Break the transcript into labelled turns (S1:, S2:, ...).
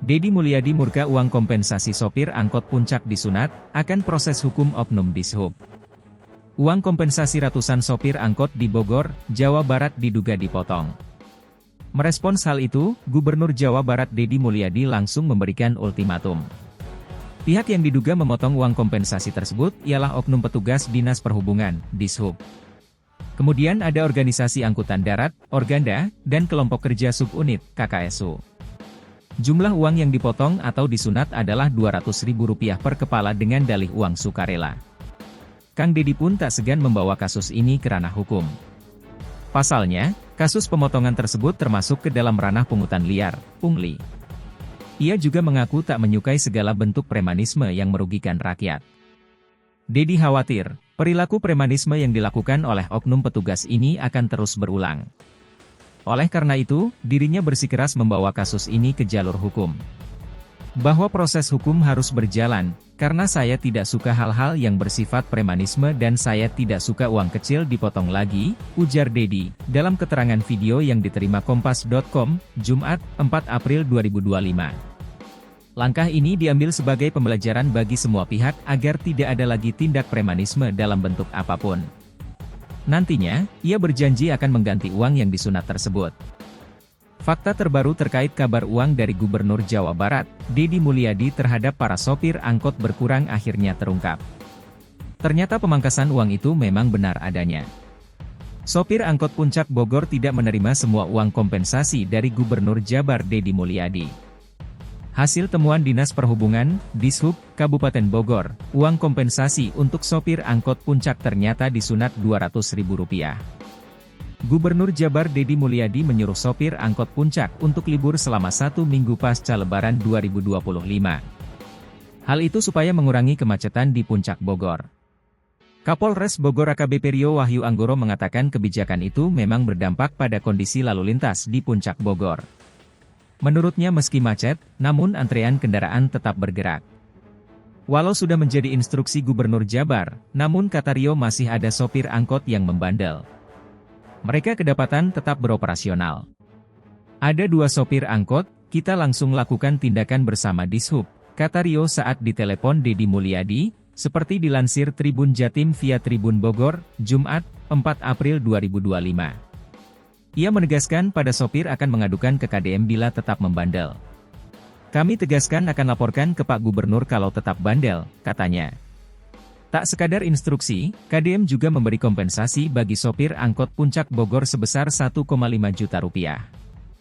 S1: Deddy Mulyadi murka uang kompensasi sopir angkot Puncak disunat, akan proses hukum oknum Dishub. Uang kompensasi ratusan sopir angkot di Bogor, Jawa Barat diduga dipotong. Merespons hal itu, Gubernur Jawa Barat Deddy Mulyadi langsung memberikan ultimatum. Pihak yang diduga memotong uang kompensasi tersebut ialah oknum petugas Dinas Perhubungan, Dishub. Kemudian ada organisasi angkutan darat, Organda, dan kelompok kerja subunit, KKSU. Jumlah uang yang dipotong atau disunat adalah Rp200.000 per kepala dengan dalih uang sukarela. Kang Deddy pun tak segan membawa kasus ini ke ranah hukum. Pasalnya, kasus pemotongan tersebut termasuk ke dalam ranah pungutan liar, pungli. Ia juga mengaku tak menyukai segala bentuk premanisme yang merugikan rakyat. Deddy khawatir, perilaku premanisme yang dilakukan oleh oknum petugas ini akan terus berulang. Oleh karena itu, dirinya bersikeras membawa kasus ini ke jalur hukum. Bahwa proses hukum harus berjalan, karena saya tidak suka hal-hal yang bersifat premanisme dan saya tidak suka uang kecil dipotong lagi, ujar Deddy, dalam keterangan video yang diterima Kompas.com, Jumat, 4 April 2025. Langkah ini diambil sebagai pembelajaran bagi semua pihak agar tidak ada lagi tindak premanisme dalam bentuk apapun. Nantinya, ia berjanji akan mengganti uang yang disunat tersebut. Fakta terbaru terkait kabar uang dari Gubernur Jawa Barat, Deddy Mulyadi terhadap para sopir angkot berkurang akhirnya terungkap. Ternyata pemangkasan uang itu memang benar adanya. Sopir angkot Puncak Bogor tidak menerima semua uang kompensasi dari Gubernur Jabar Deddy Mulyadi. Hasil temuan Dinas Perhubungan, Dishub, Kabupaten Bogor, uang kompensasi untuk sopir angkot Puncak ternyata disunat Rp200.000. Gubernur Jabar Deddy Mulyadi menyuruh sopir angkot Puncak untuk libur selama 1 minggu pasca Lebaran 2025. Hal itu supaya mengurangi kemacetan di Puncak Bogor. Kapolres Bogor AKBP Rio Wahyu Anggoro mengatakan kebijakan itu memang berdampak pada kondisi lalu lintas di Puncak Bogor. Menurutnya meski macet, namun antrean kendaraan tetap bergerak. Walau sudah menjadi instruksi Gubernur Jabar, namun kata Rio masih ada sopir angkot yang membandel. Mereka kedapatan tetap beroperasional. Ada 2 sopir angkot, kita langsung lakukan tindakan bersama Dishub, kata Rio saat ditelepon Deddy Mulyadi, seperti dilansir Tribun Jatim via Tribun Bogor, Jumat, 4 April 2025. Ia menegaskan pada sopir akan mengadukan ke KDM bila tetap membandel. Kami tegaskan akan laporkan ke Pak Gubernur kalau tetap bandel, katanya. Tak sekadar instruksi, KDM juga memberi kompensasi bagi sopir angkot Puncak Bogor sebesar Rp1,5 juta.